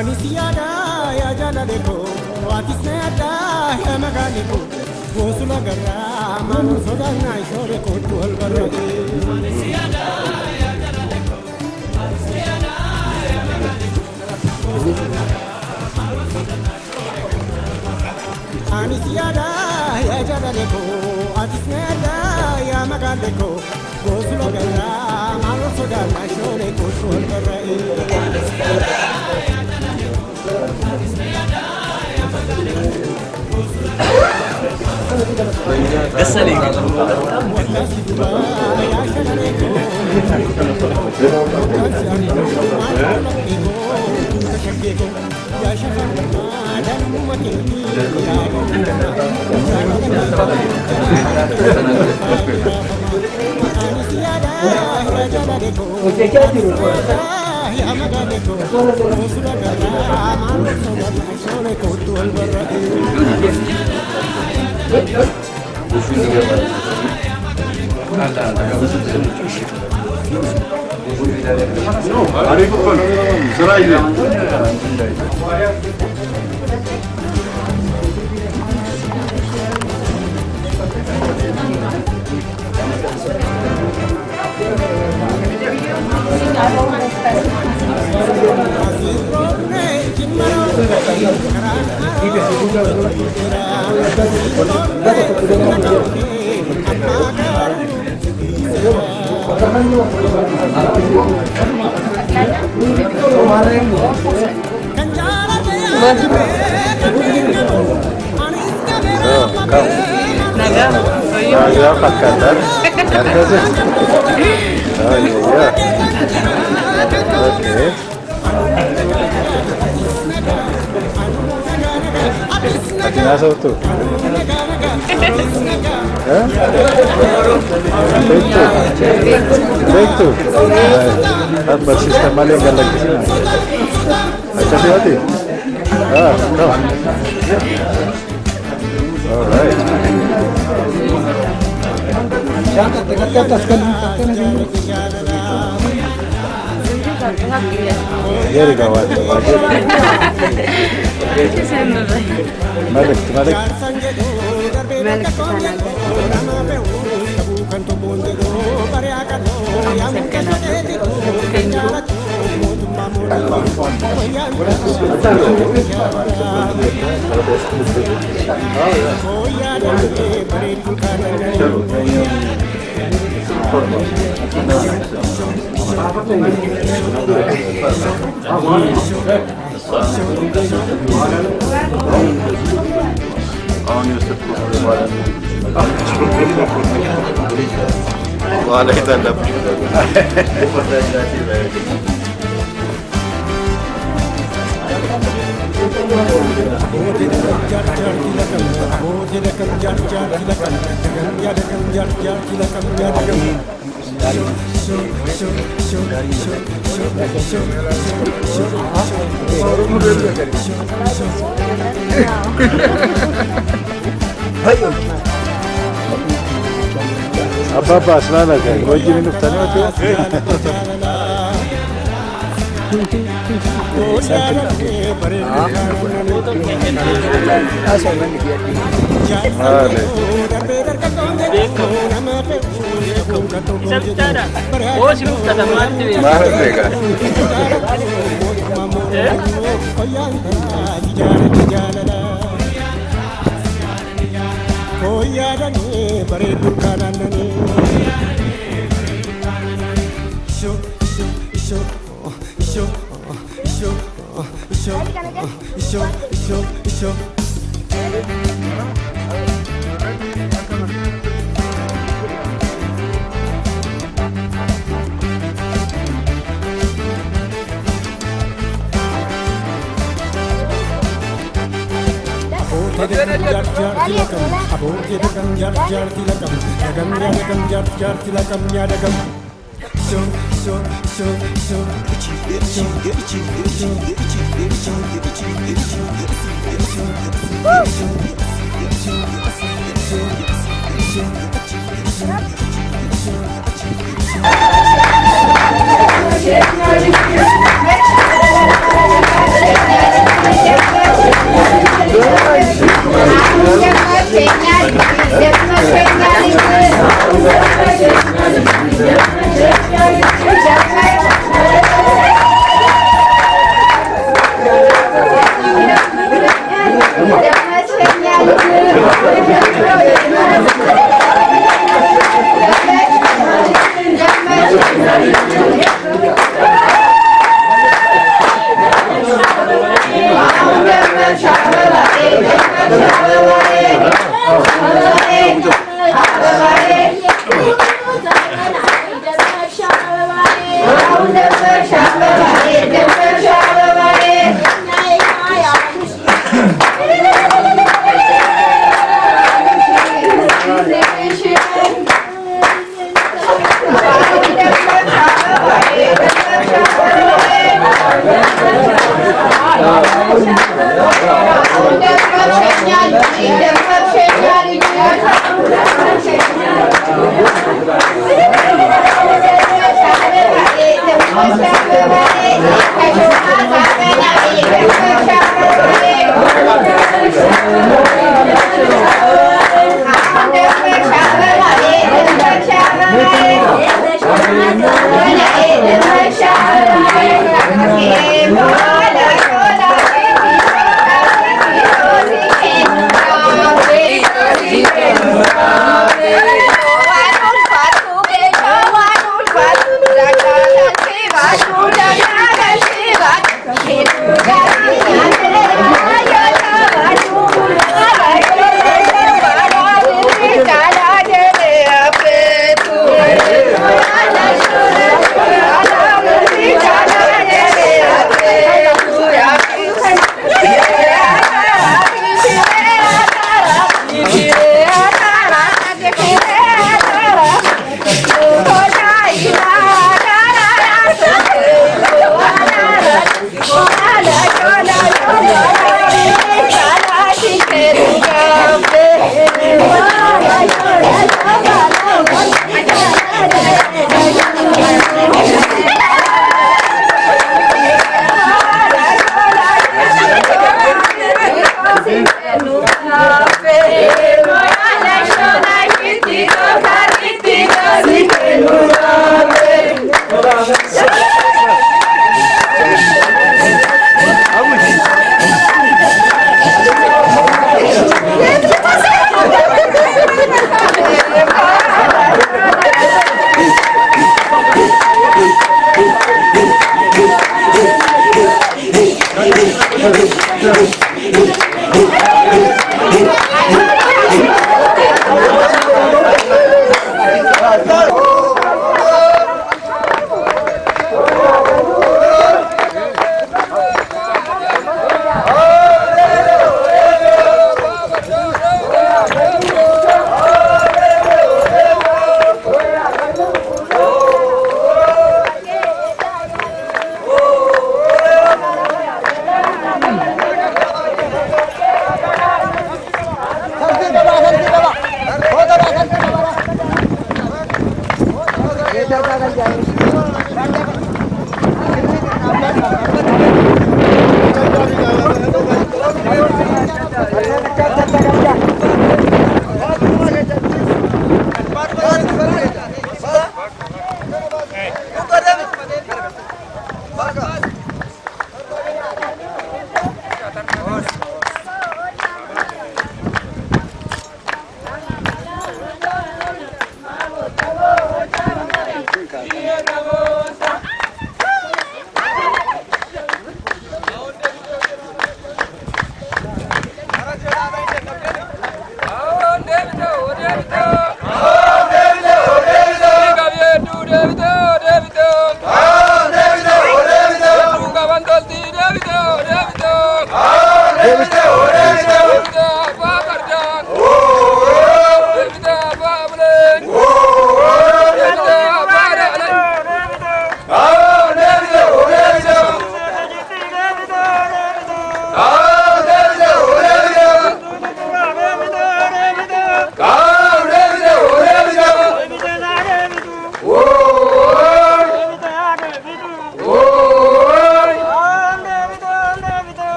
Anisiada ya jala deko, atisnada ya magaleko. Gosula garra, manu soda na ishore ko tual garra. Anisiada ya jala deko, Anisiada ya magaleko. Anisiada ya jala deko, atisnada ya magaleko. Gosula garra, manu soda na ishore ko tual garra. Anisiada Kesaling. Nasa tu. Baik tu. At bersistem maling galak di sini. Acha hati. No. Alright. Jangan dekat atas kan. Jadi kawan. Malik. Malik sana. Wala kita dapat. Apa selana kan? Kau minum tanya tu.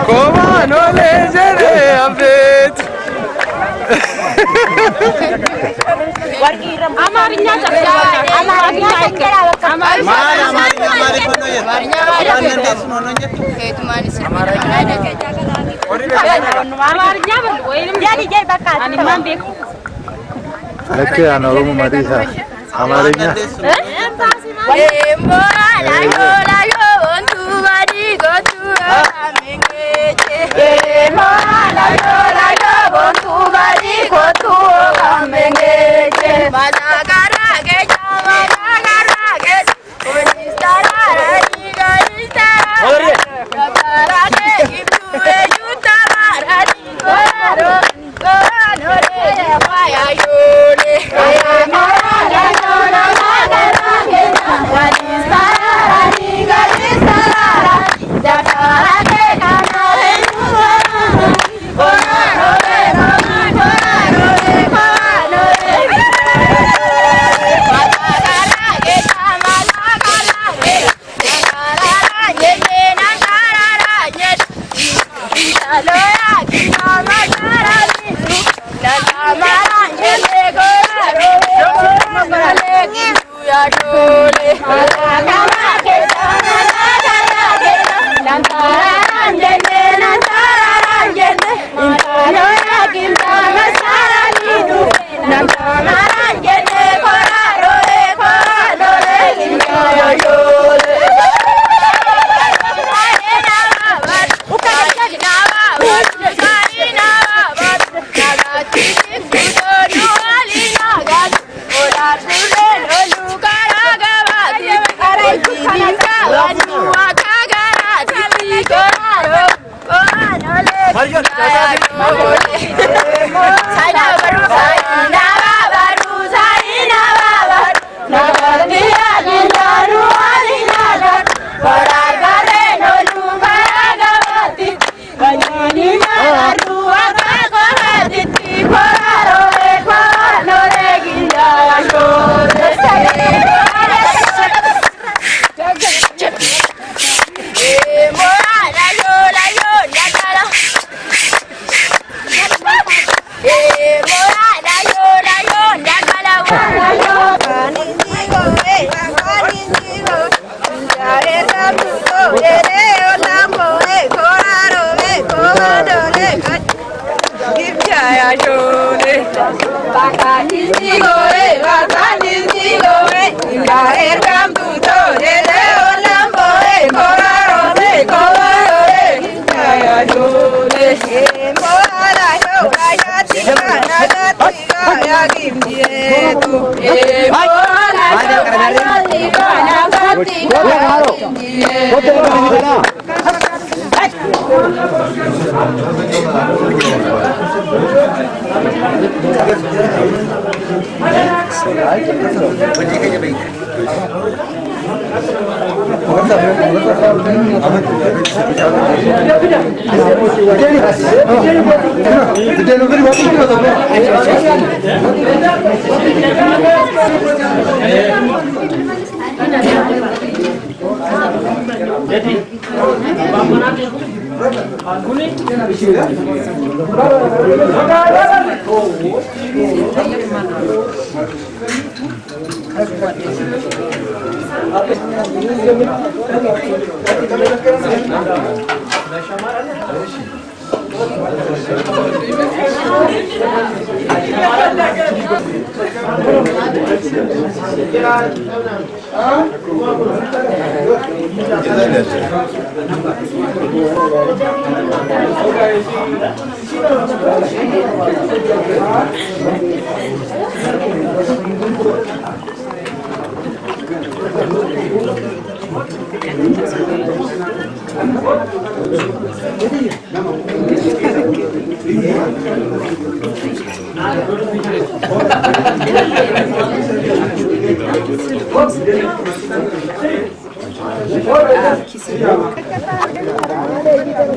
Come non leggere update.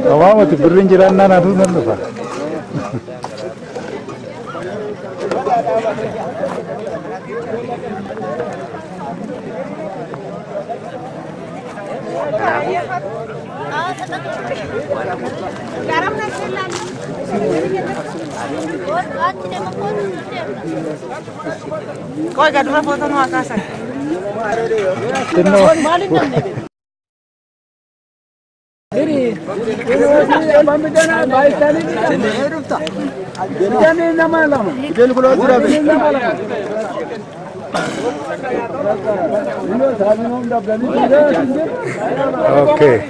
Awamati birrin jiran na dun nan da fa. Kau gak dulu foto nu akasan. Okay.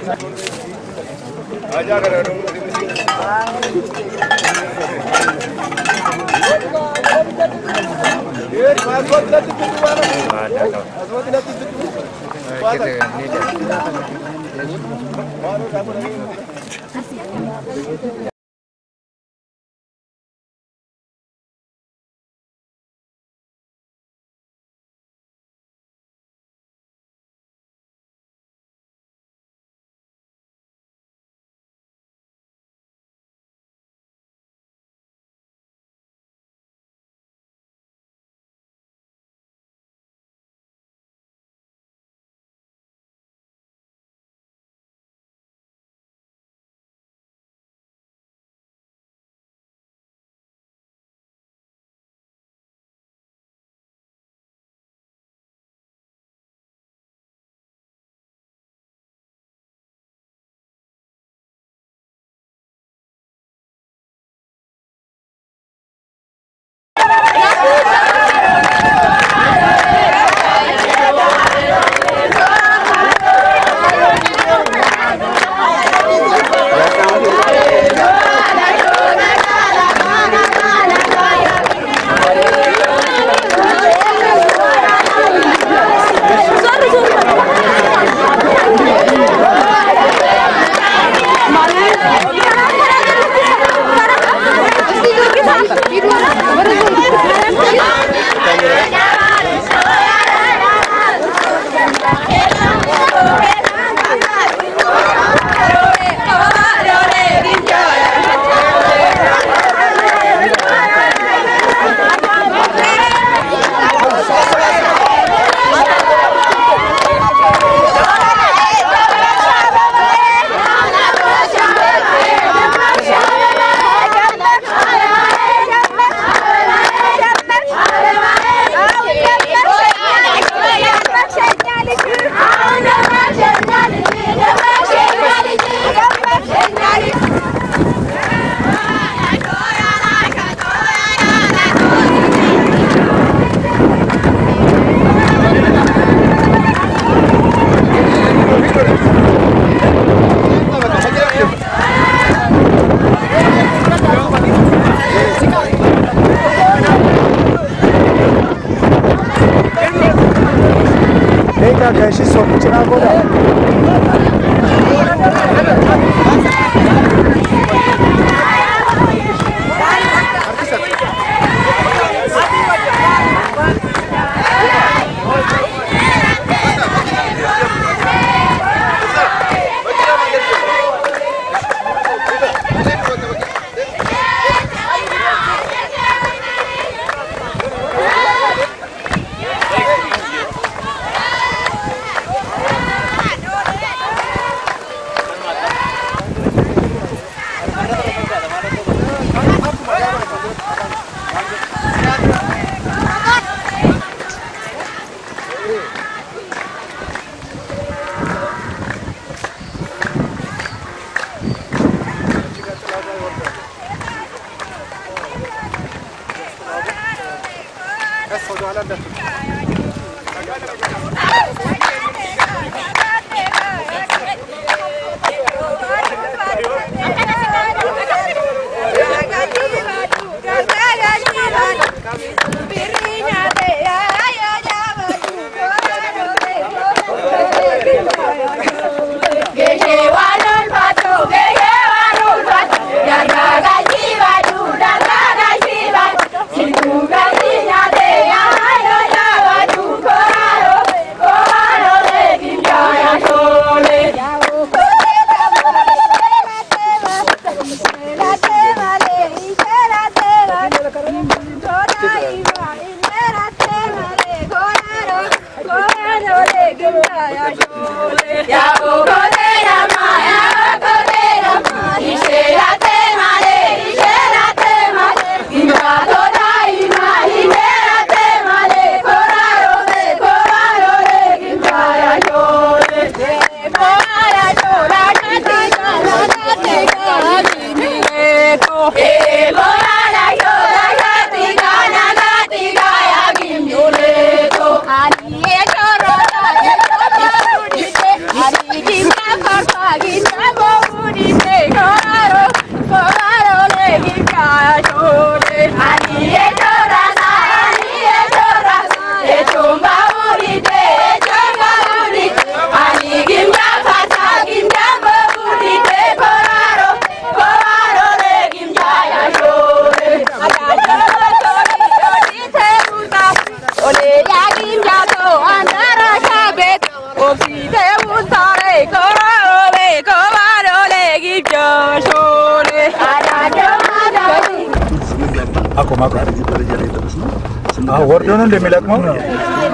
Wordon on the Milakmo.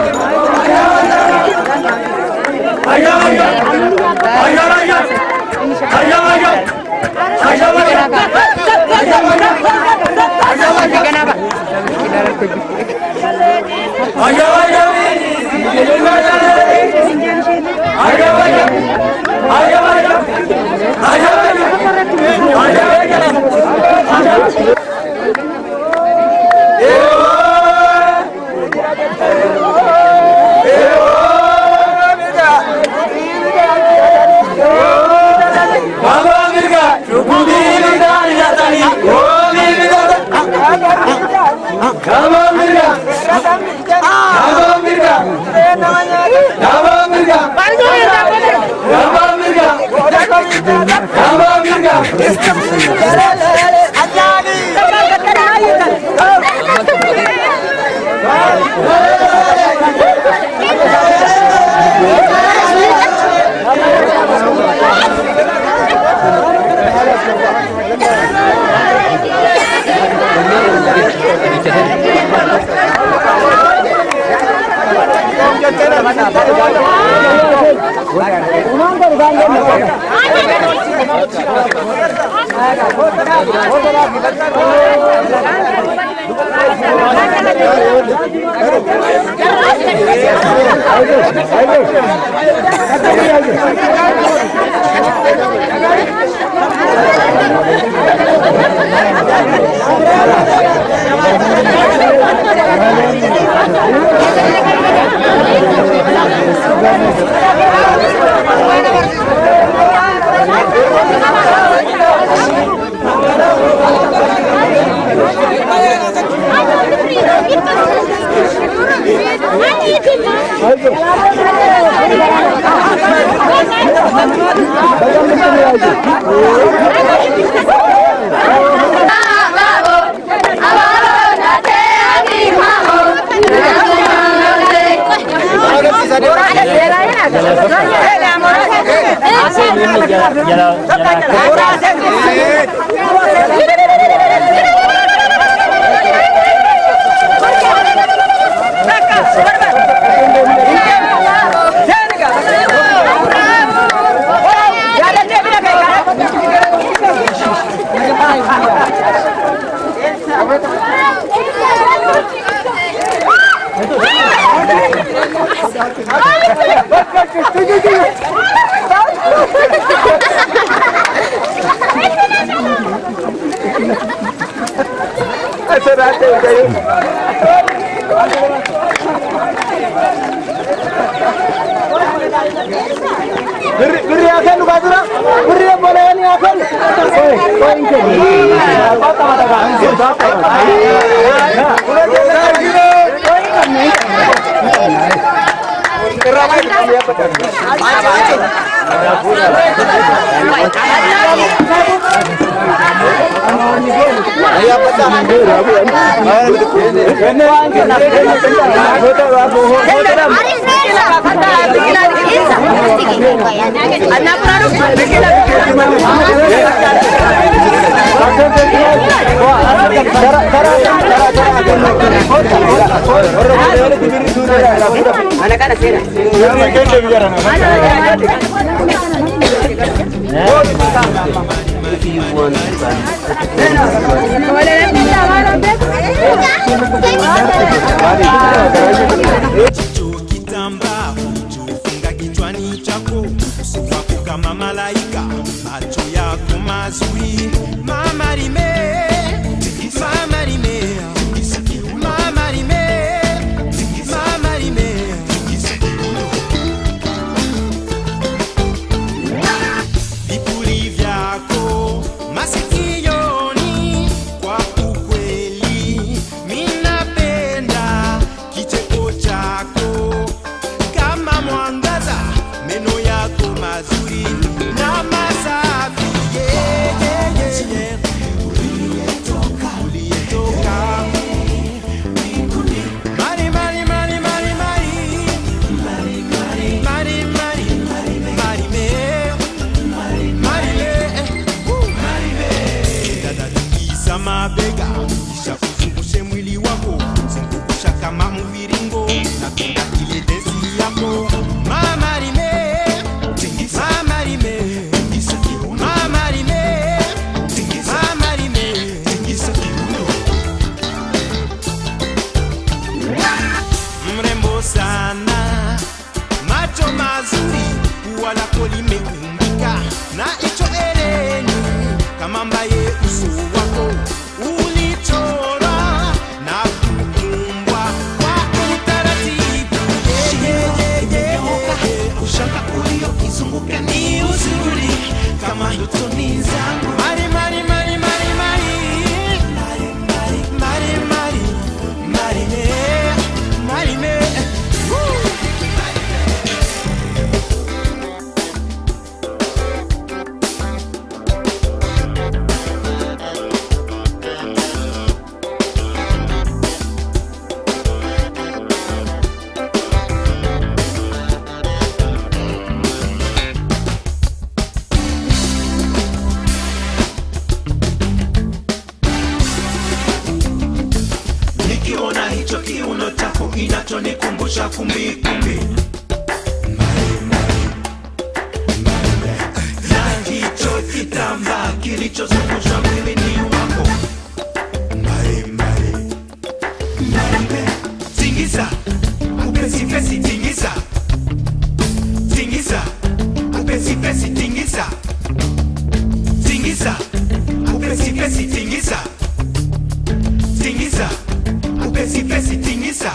mabega, kisha kuzungushe mwili wako, zungusha kama mviringo, napenda ile desi yako. Mama rime, tingisa. Mama rime, tingisa kiuno. Mama rime, tingisa. Mama rime, tingisa kiuno. Mrembo sana, macho mazuri, ua lako limeumbika na icho eleni kama mbaye uso wako ulichora na kuumbwa kwa utaratibu. Ushanga uliokizunguka ni uzuri kama ndotoni zangu. Mari mari mari mari mari mari mari mari mari mari mari. Nikiona hicho kiuno chako inachonikumbusha kumbikumbi. Na hicho kitambaa kilichozungusha mwilini wako. Tingiza, upesi pesi tingiza. Tingiza, upesi pesi tingiza. Tingiza, upesi pesi tingiza. Tingiza, upesi pesi tingiza.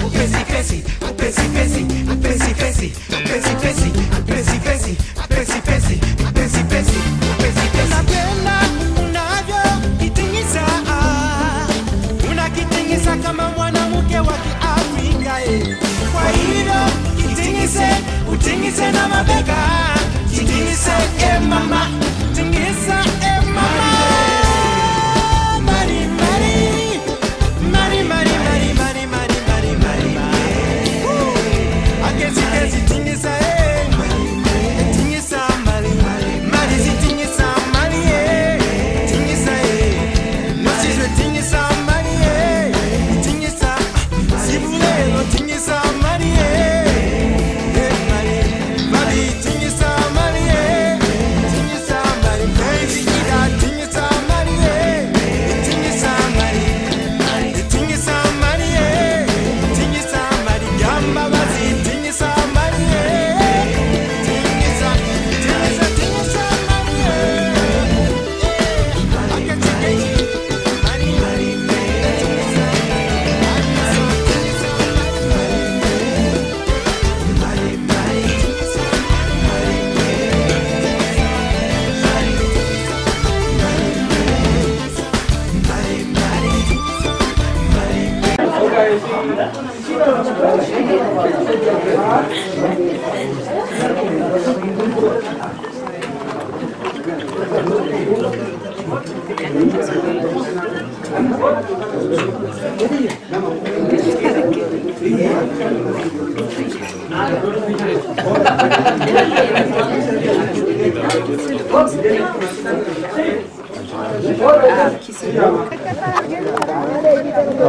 Upesi pesi, upesi pesi, upesi pesi, upesi pesi, upesi pesi, upesi pesi, upesi pesi, upesi pesi. Napenda unavyokitingiza, unakitingiza kama mwanamke wa Kiafrika. Kwa hivyo kitingize, utingize na mabega. Tingize mama, tingiza mama. Mari mari mari mari mari mari mari mari mari. Akezi kezi tingisa tingisa mari mari tingisa mari tingisa masizwe tingisa mari tingisa sibulelo tingisa mari mari mari tingisa mari tingisa mari crazy ida tingisa mari tingisa mari tingisa mari tingisa mari gamba bazi tingisa mari tingisa tingisa tingisa mari akachike mari mari tingisa mari mari tingisa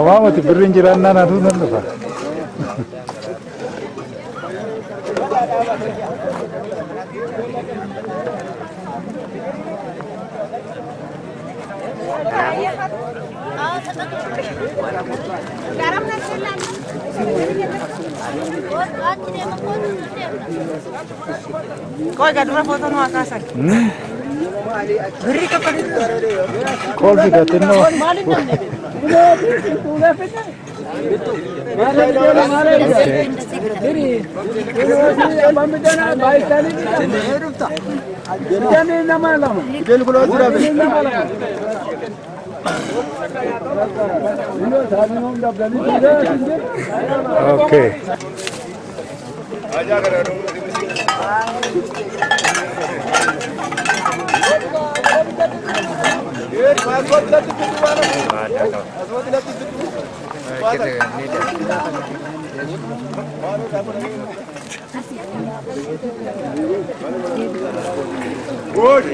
Vamos, te perringiran nana tu nanti pak. Kau agak dua foto no akasan. Beri kapan itu? Kau juga tenno. Okay. Good.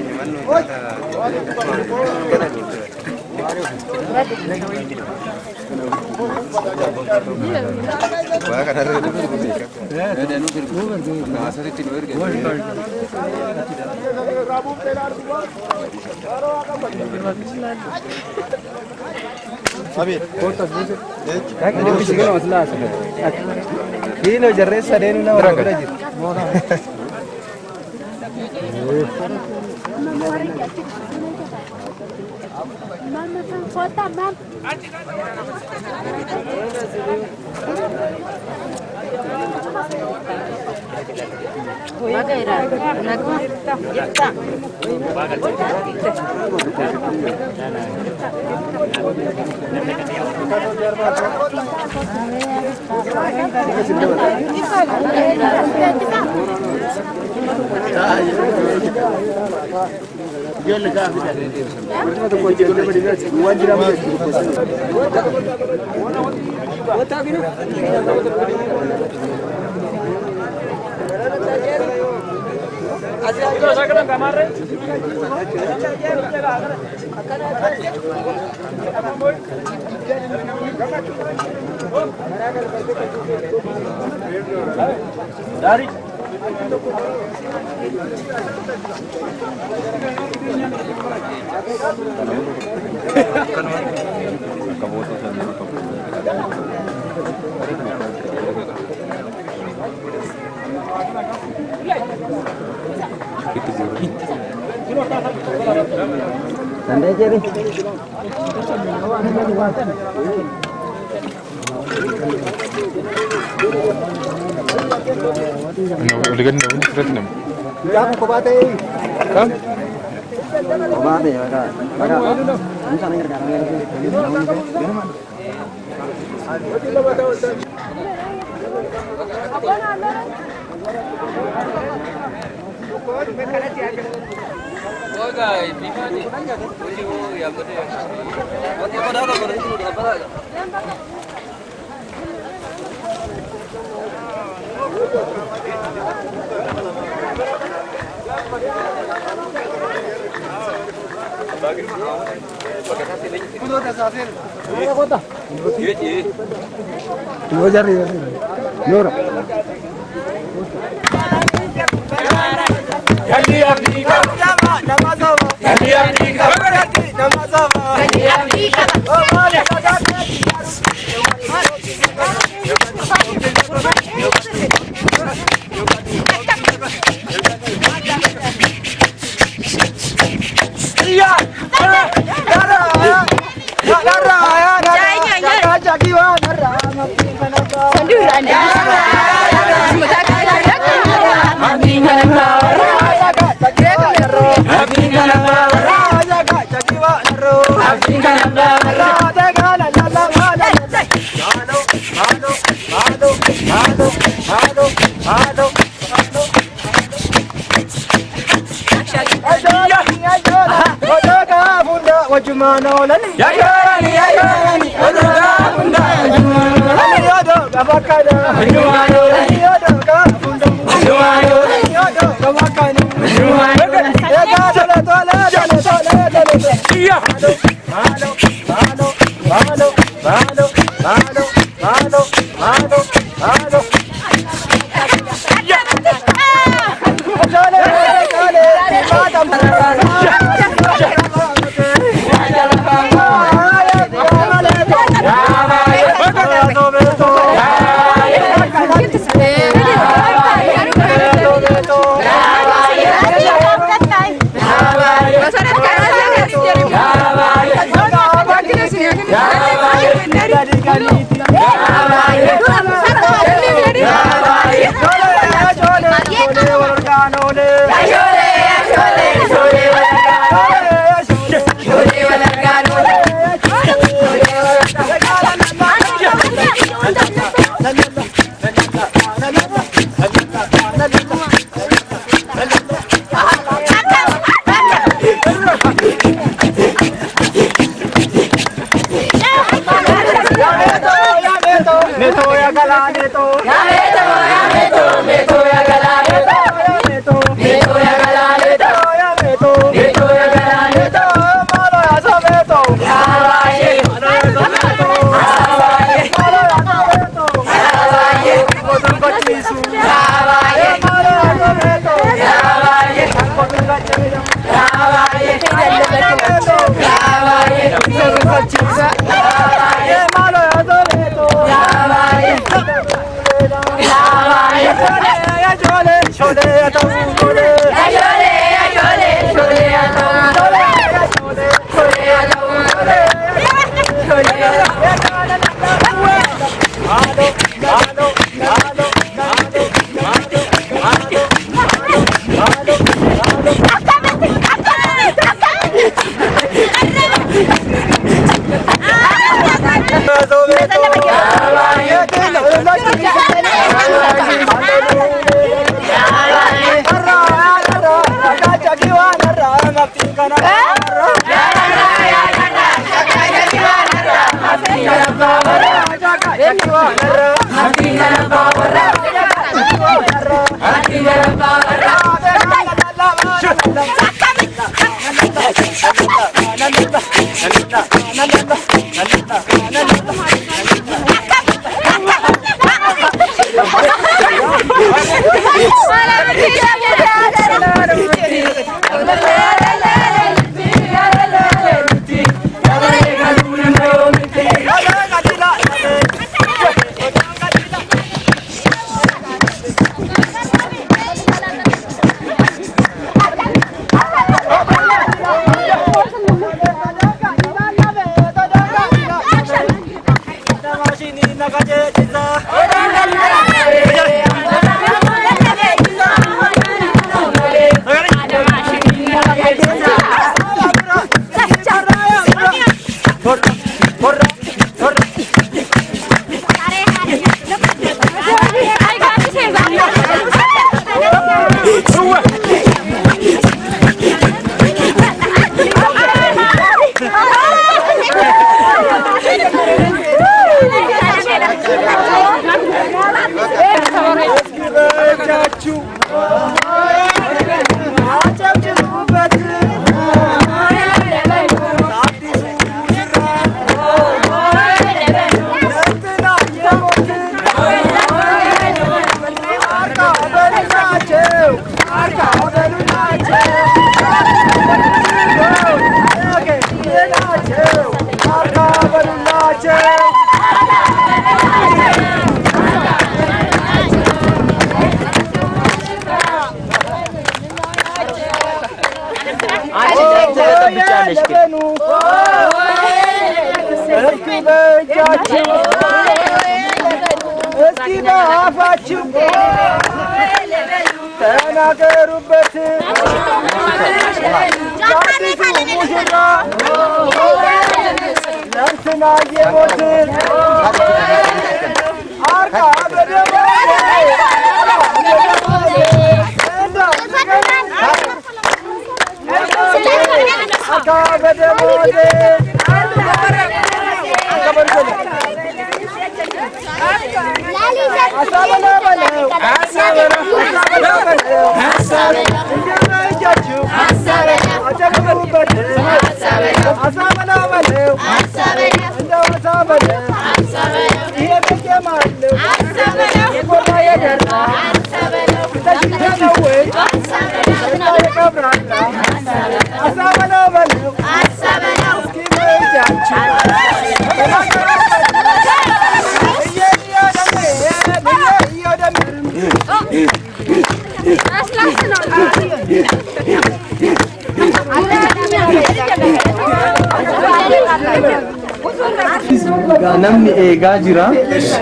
namni eegaa jira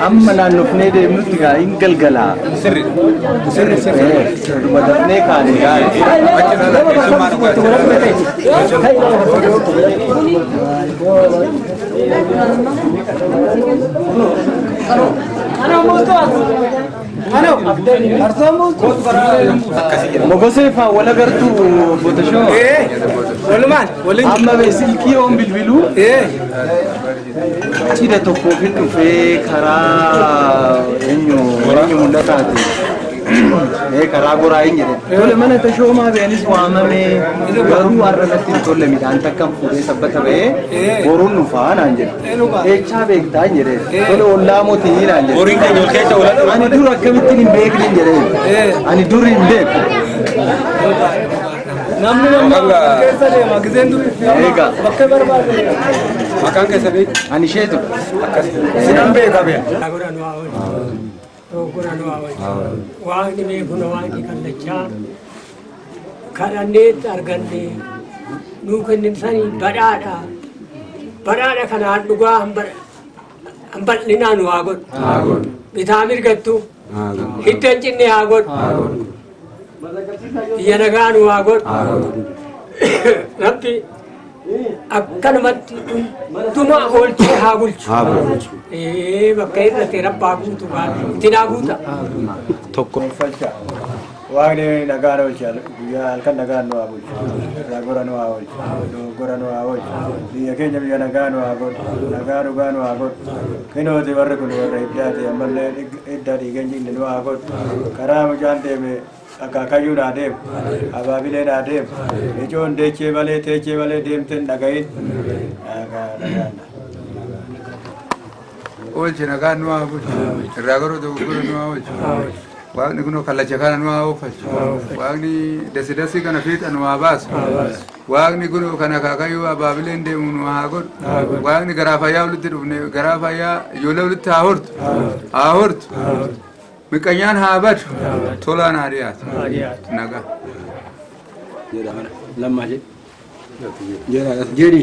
amma naannofnee deemnutti gaa hin galgala sirri madafnee kaan mogosee faa wala gartuu bootashoo amma silkii oon bilbiluu cida tokko fi dhufee karaa eenyu mul'ataati karaa goraa hin jedhe tole mana tashoomaa beenis waamame garuu har'atti hin tolle midhaan takkan fuudhee sabbata ba'ee boruun dhufaa naan jedhe eechaa beektaa hin jedhe tole ollaa mootii naan jedhe boriin keenya ol keessa ola ani dur akkamittiin hin beekne hin jedhe ani dur hin beeku namni keessa deema gizeen dur eega bakka barbaade makaan keessa beeku ani isheetu akkas sinan beekame Waaqni beekuna waaqni kallachaa kadhanneetti arganne nuu kennimsanii badhaadha kanaan dhugaa hambal'inaa nu haa godhu bitaa mirgattu hiddan cinne haa godhu biyya nagaa nu haa godhu rabbi akkanumatti dhuma oolchee haa bulchu bakka irratti rabbaa guutu itti naa guuta tokko waaqni nagaan oolcha guyyaa halkan nagaan nu haa bulchu ragora nu haa oolchu dogoggora nu haa oolchu biyya keenya biyya nagaa nu haa godhu nagaa dhugaa nu haa godhu kinooti warri kun warra hiddaati ammallee hiddaa dhiigan jinne nu haa godhu karaa mucaan deeme akaakayyuu naa deemu abaabilee naa deemu ijoon deechee malee deemteen dhagayin oolchi nagaan nu haa bulchu irraa garuu dogoggora nu haa oolchu waaqni kunoo kallacha kana nu haa ooffachu waaqni dasi kana fiixa nu haa baasu waaqni kunoo kan akaakayyuu abaabileen deemu nu haa godhu waaqni garaa fayyaa walitti dhufne garaa fayyaa ijoollee walitti haa hortu miqanyaan haa badu tolaan haa dhiyaatu nagaa lammaa jedhi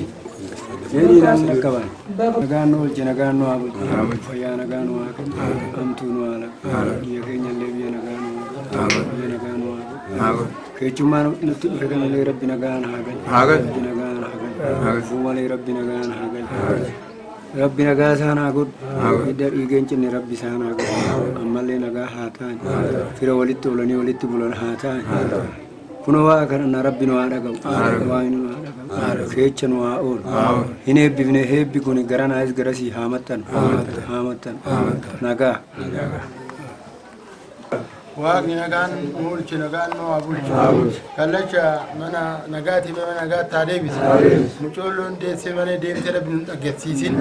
nagaan nu oolche nagaan nu haa bulchu fayyaa nagaa nu haa kennu hamtuu nu haa lafa biyya keenya illee biyya nagaa nu haa godhu keechummaan nutti dhufe kanallee rabbi nagaan haa galchu fuu malee rabbi nagaan haa galchu rabbi nagaa isaan haa godhu hidda dhiigeen cinne rabbi isaan haa godhu ammallee nagaa haa ta'an fira walitti oolanii walitti bulan haa ta'an kuno waa kana rabbi nu haa dhaga'u waaqni nu haa dhaga'u keecha nu haa oolu hin eebbifne heebbi kun garanaas garasii haa maxxanu nagaa waaqni nagaan oolchi nagaan nu haa bulchu kallacha mana nagaati mana nagaatti haa deebisa mucoolloon deessee malee deemtee rabbi nu dhageessiisin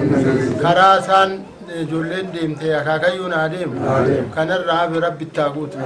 karaa isaan ijoolleen deemtee akaakayyuun haa deemu kanarraa hafe rabbi itti haa guutu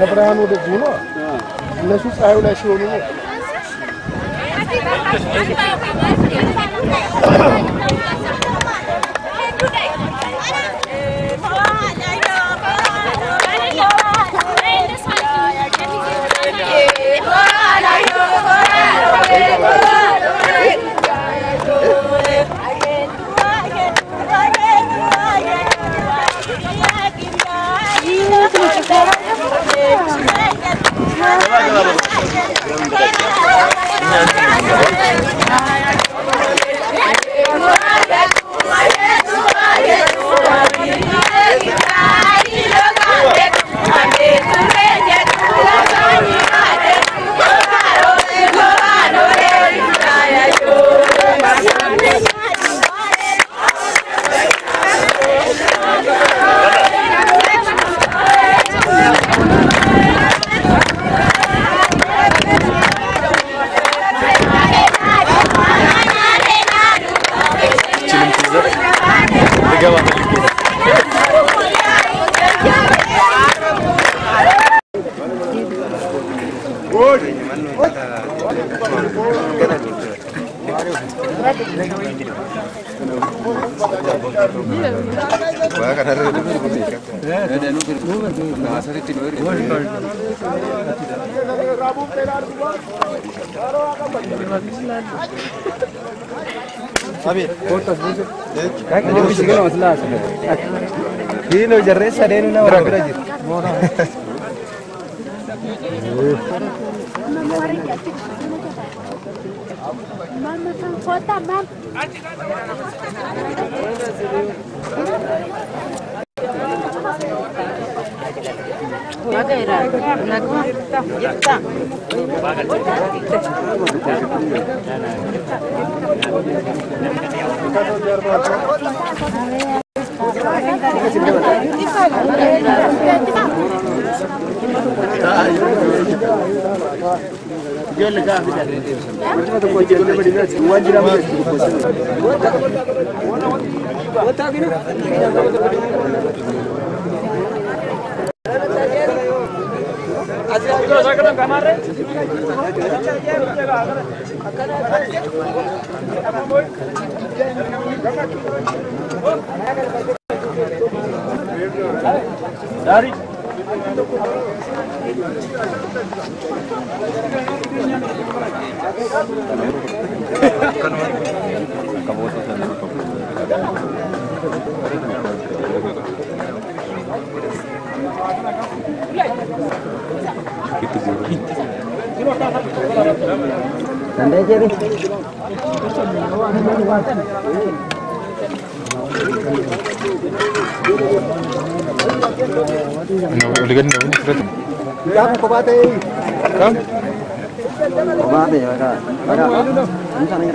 ብርሃኑ ደግሞ ነው እነሱ ፀሐዩ ላይ ሲሆኑ ነው Kilo jarresa de una hora grande. Mama kan kota mam. Magaira, nagma, yetta. Dari Santai aja deh. Udah kan udah ini sudah. Kamu kobate. Kam? Kobate ya ada. Ada. Bisa nih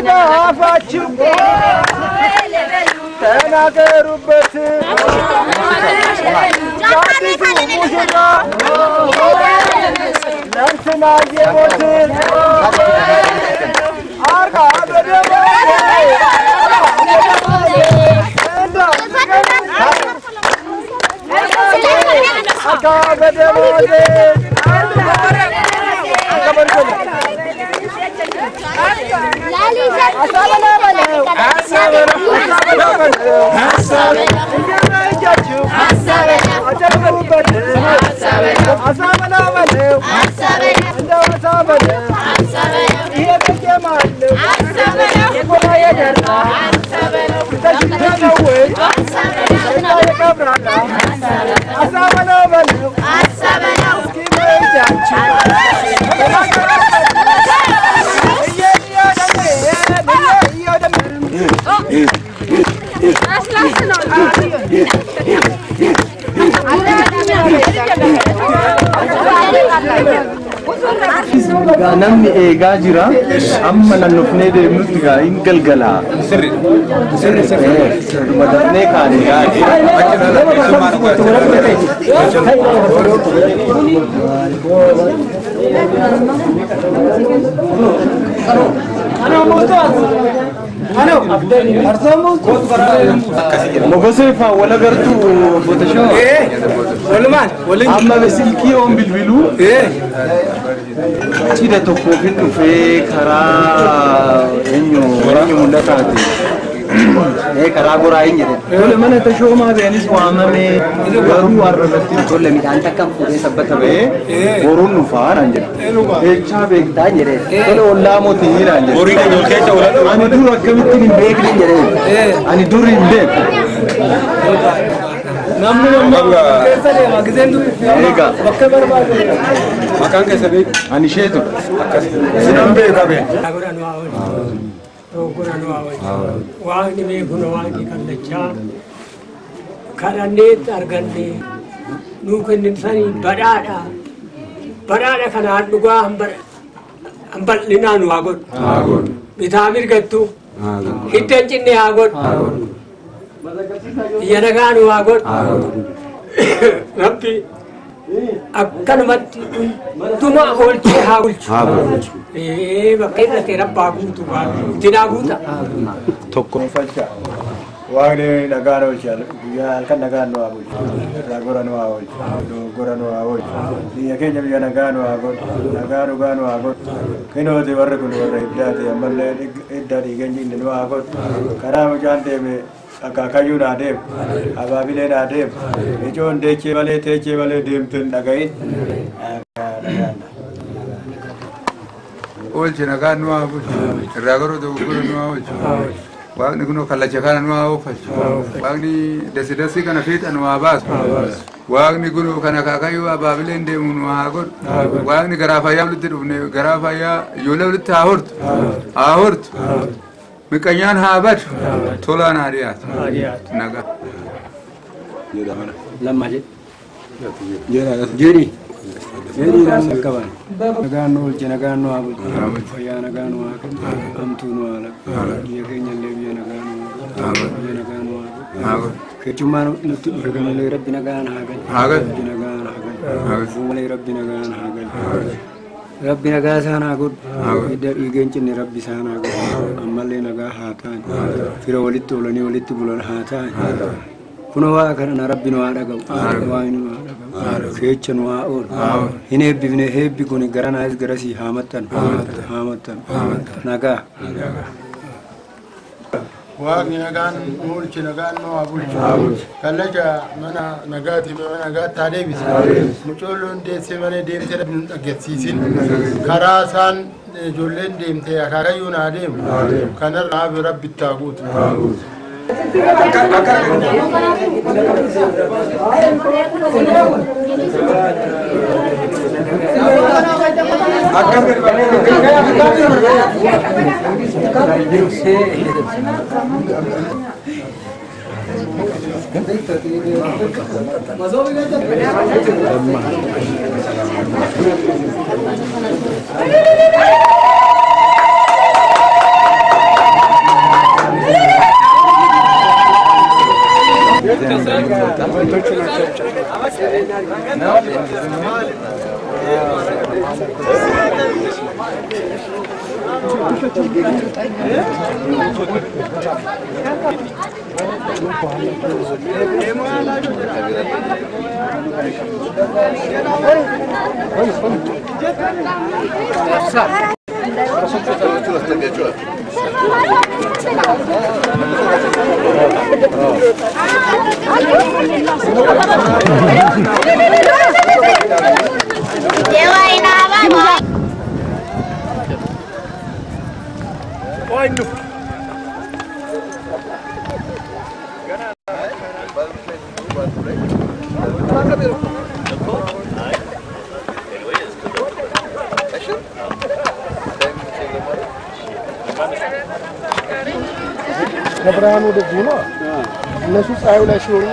በአፋችሁ ተናገሩበት የአዲሱ ሙሽራ ለእንትና የሞት አርቃ በደሞ namni eegaa jira amma nannufnee deemnutti gaa hin galgalaa madafnee kaane mogosee faa wal agartu botashoo amma besilkii oon bilbiluu cida tokkoofin dhufee karaa eenyu mul'ataati karaa goraa hin jedhe tole mana tashoomaa beenis waamame garuu warrabatti tolle midhaan takkan fuudhee sabbata ba'ee boruun dhufaa naan jedhe eechaa beektaa jedhe tole ollaa mootii naan jedhe ani dur akkamittiin hin beekne jedhe ani dur hin beeku namni keessa deema giseen dur eegaa bakka barbaade maqaan keessa beeku ani isheetu sinan beeka bee waaqni beekuna waaqni kallachaa kadhanneetti arganne nuu kenninsanii badhaadha kanaan dhugaa hambal'inaan waa godhu bitaa mirgattu hiddan cinne haa godhu iyya nagaan waa godhu rabbi akkanumatti hunduma oolchee haa bulchu bakka irratti rabbaa guutu ittinaa guuta tokko waaqni nagaan oolcha guyyaa halkan nagaan nu haa bulchu ragora nu haa oolchu dogoggora nu haa oolchu biyya keenya biyya nagaa nu haa godhu nagaa dhugaa nu haa godhu kinooti warri kun warra hiddaati ammallee hiddaa dhiigenyi inni nu haa godhu karaa mucaan deeme akaakayyuu naa deemu abaabilee naa deemu ijoon teechee malee deemtu hin dhagahin oolchi nagaan nu haa bulchu irraa garuu dogoggora nu haa oolchu waaqni kunoo kallacha kana nu haa ooffachu waaqni dasi kana fiixa nu haa baasu waaqni kunoo kana akaakayyuu abaabileen deemu nu haa godhu waaqni garaa fayyaa walitti dhufne garaa fayyaa ijoollee walitti haa hortu miqanyaan haa badu tolaan haa dhiyaatu nagaa lamma jedhi nagaan nu oolche nagaan nu haa bulchu fayyaa nagaan nu haa kennu hamtuu nu haa laqqu biyya keenya illee biyya nagaan nu haa godhu keechummaan nutti dhufe galee rabbi nagaan haa galchu malee rabbi nagaan haa galchu rabbi nagaa isaan haa godhu hidda dhiigeen cinne rabbi isaan haa godhu ammallee nagaa haa ta'an fira walitti oolanii walitti bulan haa ta'an kunoo waa kana rabbi nu haa dhaga'u waan nu haa dhaga'u keecha nu haa oolu hin eebbifne heebbi kun garanaas garasii haa maxxanu nagaa waaqni nagaan oolchi nagaan nu haa bulchu kallacha mana nagaati mana nagaatti haa deebise mucoolloon deessee malee deemtee dhabni nu dhageessiisin karaa isaan ijoolleen deemtee akaakayyuun haa deemu kanarraa rabbi itti haa guutu ነብራን ወደ ጁኖ እነሱ ፀሐዩ ላይ ሲሆኑ